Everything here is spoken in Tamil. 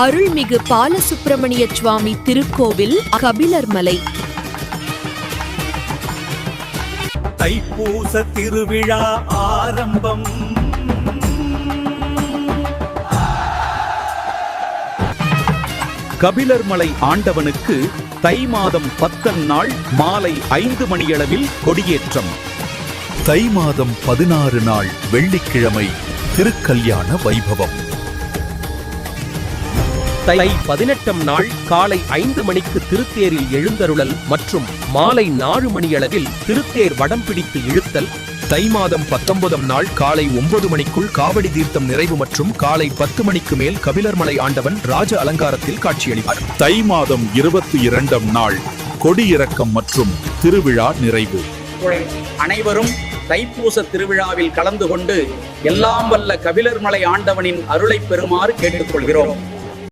அருள்மிகு பாலசுப்பிரமணிய சுவாமி திருக்கோவில் கபிலர்மலை. தைப்பூச திருவிழா ஆரம்பம். கபிலர்மலை ஆண்டவனுக்கு தை மாதம் 10 நாள் மாலை 5 மணியளவில் கொடியேற்றம். தை மாதம் 16 நாள் வெள்ளிக்கிழமை திருக்கல்யாண வைபவம். தை 18 நாள் காலை 5 மணிக்கு திருத்தேரில் எழுந்தருளல் மற்றும் மாலை 4 மணியளவில் திருத்தேர் வடம் பிடித்து இழுத்தல். தை மாதம் 19 நாள் காலை 9 மணிக்குள் காவடி தீர்த்தம் நிறைவு மற்றும் காலை 10 மணிக்கு மேல் கபிலர்மலை ஆண்டவன் ராஜ அலங்காரத்தில் காட்சியளிப்பார். தை மாதம் 22 நாள் கொடியிறக்கம் மற்றும் திருவிழா நிறைவு. அனைவரும் தைப்பூச திருவிழாவில் கலந்து கொண்டு எல்லாம் வல்ல கபிலர்மலை ஆண்டவனின் அருளை பெறுமாறு கேட்டுக்கொள்கிறோம்.